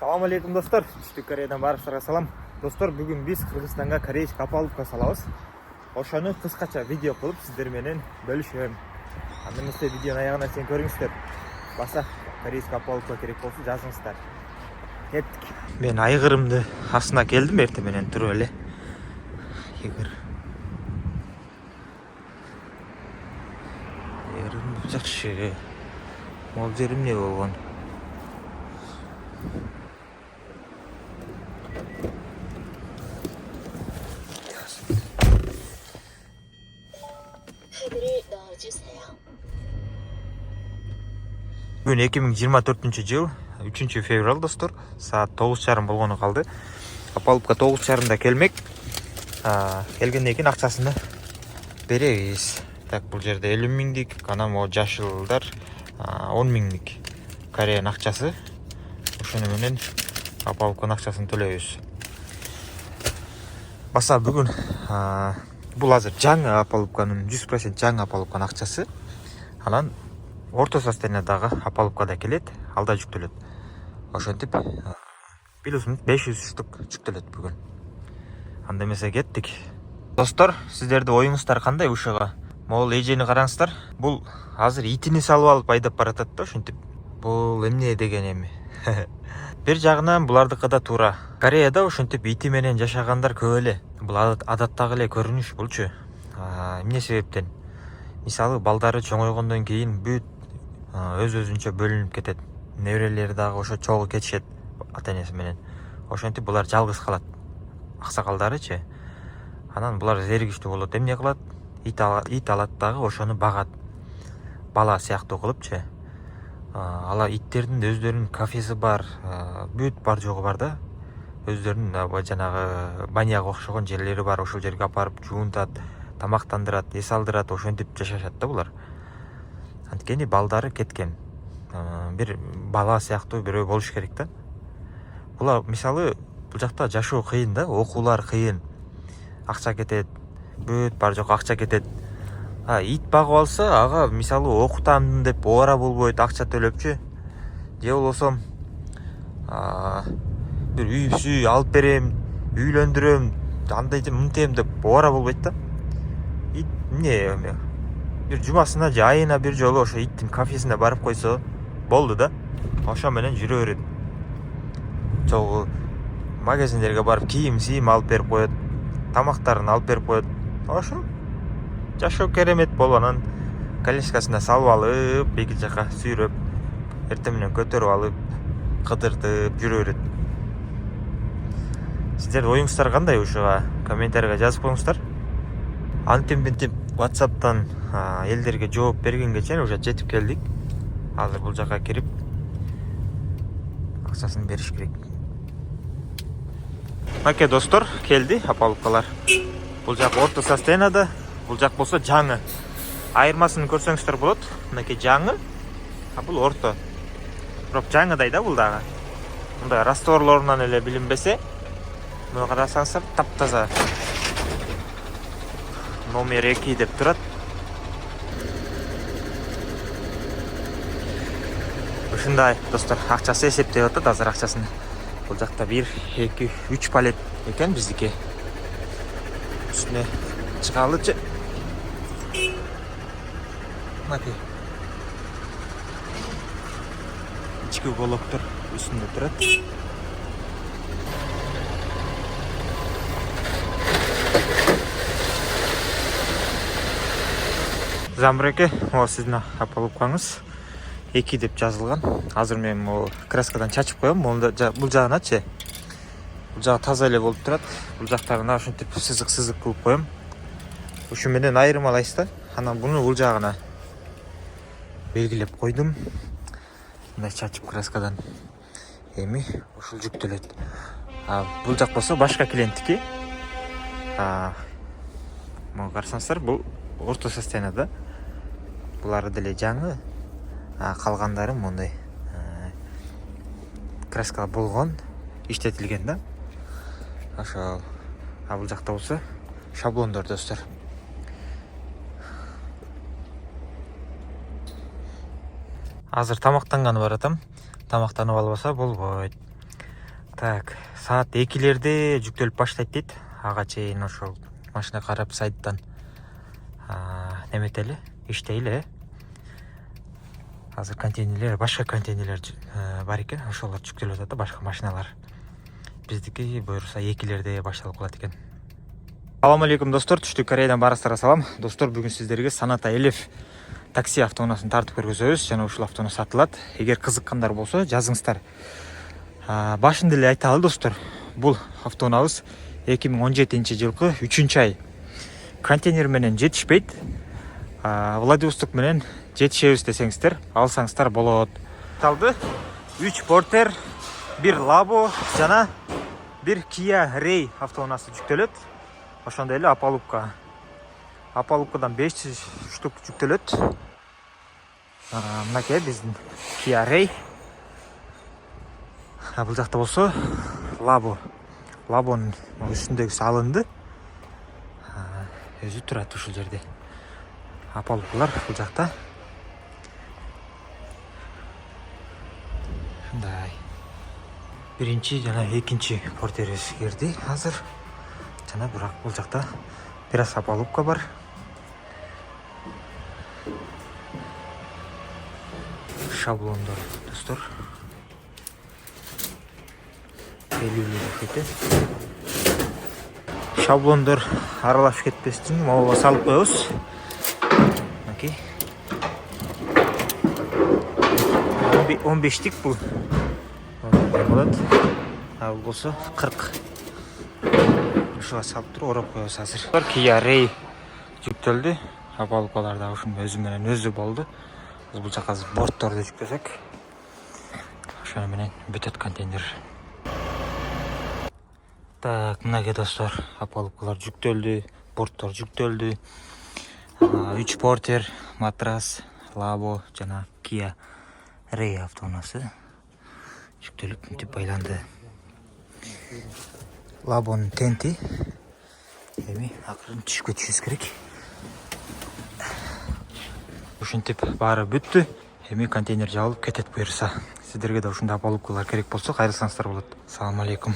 Салам алейкум достор. Түштүк Кореядан барыңыздарга салам. Достор, бүгүн биз Кыргызстанга корейский опалубка салабыз. Ошону кыскача видео кылып сиздер менен бөлүшөм. Анда эмесе видеонун аягына чейин көрүңүздөр. Баса корейский опалубка керек болсо жазыңыздар. Кеттик. Мен айгырымды астына келдим эртең менен туруп эле. Айгыр. Айгырым жакшы. Могул жер эмне болгон? Бүгүн 2024 жыл 3 февраль достор, саат 9:30 болгону калды. Опалубка 9:30 келмек. Келгенден кийин акчасын беребиз. Так, бул жерде 50 миңдик, анан могу жашылдар 10 миңдик Кореянын акчасы. Ошону менен опалубканын акчасын төлөйбүз. Баса бүгүн бул азыр жаңы опалубканын 100% жаңы опалубканын акчасы. Анан орто состояниядагы опалубкада келет, алда жүктөлөт. Ошентип плюс-минус 500 штук жүктөлөт бүгүн. Анда эмесе кеттик. Достор, сиздердин оюңуздар кандай ушуга? Могул эжени караңыздар. Бул азыр итини салып алып айдап баратат да, ошентип. Бул эмне деген эми? Бир жагынан булардыкы да туура. Кореяда ошентип ити менен жашагандар көп эле. Бул адаттагы эле көрүнүш булчу. Эмне себептен? Мисалы, балдары чоңойгондон кийин бүт өз-өзүнчө бөлүнүп кетет. Неберелери дагы ошо чогуу кетишет ата-энеси менен. Ошентип булар жалгыз калат. Аксакалдарычы. Анан булар зеригиштүү болот. Эмне кылат? Ит алат дагы ошону багат. Бала сыяктуу кылыпчы. Ала иттердин өздөрүнүн кафеси бар, бүт бар жогу бар да. Өздөрүнүн жанагы баняга окшогон жерлери бар. Ошол жерге апарып жуунтат, тамактандырат, эс алдырат, ошентип жашашат да булар. Анткени балдары кеткен. Бир бала сыяктуу бирөө болуш керек да. Булар мисалы бул жакта жашоо кыйын да, окуулар кыйын. Акча кетет, бүт бар жок акча кетет. Ит багып алса, ага мисалы окутам деп оора болбойт, акча төлөпчү. Же болбосо бир үй алып берем, үйлөндүрөм, андай мынтем деп оора болбойт да. Ит эмне? Бир жумасына же айына бир жолу ошо иттин кафесине барып койсо болду да. Ошо менен жүрө берет. Жогу магазиндерге барып кийим алып берип коет, тамактарын алып берип коет. Ошо жашоо керемет болуп, анан коляскасына салып алып, эки жака сүйрөп, эртең менен көтөрүп алып, кыдыртып жүрө берет. Сиздердин оюңуздар кандай ушуга? Комментарийга жазып коюңуздар. Антип WhatsApp'тан элдерге жооп бергенге чейин уже жетип келдик. Азыр бул жака кирип акчасын бериш керек. Маке достор, келди опалубкалар. Бул жак орто состоянияда, бул жак болсо жаңы. Айырмасын көрсөңүздөр болот. Мынакей жаңы, бул орто. Бирок жаңыдай да бул дагы. Мындай расторлорунан эле билинбесе, муну карасаңыздар таптаза. Номер 2 деп турат. Ушундай достор, акчасы эсептеп атат азыр акчасын. Бул жакта 1, 2, 3 палет экен биздики. Үстүнө чыгалычы. Мынакей. Ички голоктор үстүндө турат. Замбреке, о сиздин опалубкаңыз 2 деп жазылган. Азыр мен могу краскадан чачып коем. Бул жагыначы. Бул жагы таза эле болуп турат. Бул жактарына ошентип сызык кылып коем. Ушу менен айырмалайсыз да. Анан буну бул жагына белгилеп койдум. Мындай чачып краскадан. Эми ушул жүктөлөт. Бул жак болсо башка клиенттики. Могу карасаңыздар, бул орто состоянияда. Булары деле жаңы. Калгандары мондай краска болгон, иштетилген да. Ошол. Бул жакта болсо шаблондор достор. Азыр тамактанганы баратам. Тамактанып албаса болбойт. Так, саат 2-лерде жүктөлүп баштайт дейт. Ага чейин ошол машина карап сайттан неметели, иштейли. Азыр контейнерлер, башка контейнерлер бар экен, ошолор жүктөлүп атат да, башка машиналар. Биздики буюрса 2-лерде башталып калат экен. Салам алейкум достор, Түштүк Кореядан барыңыздарга салам. Достор, бүгүн сиздерге Саната Элев такси автоунаасын тартып көргөзөбүз жана ушул автоунаа сатылат. Эгер кызыккандар болсо жазыңыздар. Башында эле айталы достор, бул автоунаабыз 2017-жылкы 3-ай. Контейнер менен жетишпейт. Владивосток менен жетишебиз десеңиздер, алсаңыздар болот. Талды 3 Porter, 1 Labo жана 1 Kia Ray автоунаасы жүктөлөт. Ошондой эле Апалупка. Апалупкадан 500 штук жүктөлөт. Мынакей биздин Kia Ray. Бул жакта болсо Labo. Labonун үстүндөгүсү алынды. Өзү турат ушул жерде. Апалупкалар бул жакта. Ушундай. Биринчи жана экинчи портерибиз кирди азыр. Жана бирок бул жакта бир аз Апалупка бар. Шаблондор достор. Шаблондор аралашып кетпестин могуга салып коебуз. Окей. 15тик бул. Болот. Бул болсо 40. Ушуга салып туруп ороп коебуз азыр. Kia Ray жүктөлдү. Апалупкалар да ушунун өзү менен өзү болду. Бул жака бортторду жүктөсөк. Ошону менен бүтөт контейнер. Так, мынакей достор, Апалупкалар жүктөлдү, борттор жүктөлдү. 3 Porter, матрас, Labo жана Kia Ray автоунаасы жүктөлүп мынтип байланды. Labonун тенти эми акырын түшүп кетишибиз керек. Ушинтип баары бүттү. Эми контейнер жабылып кетет буюрса. Сиздерге да ушундай Апалупкалар керек болсо кайрылсаңыздар болот. Салам алейкум.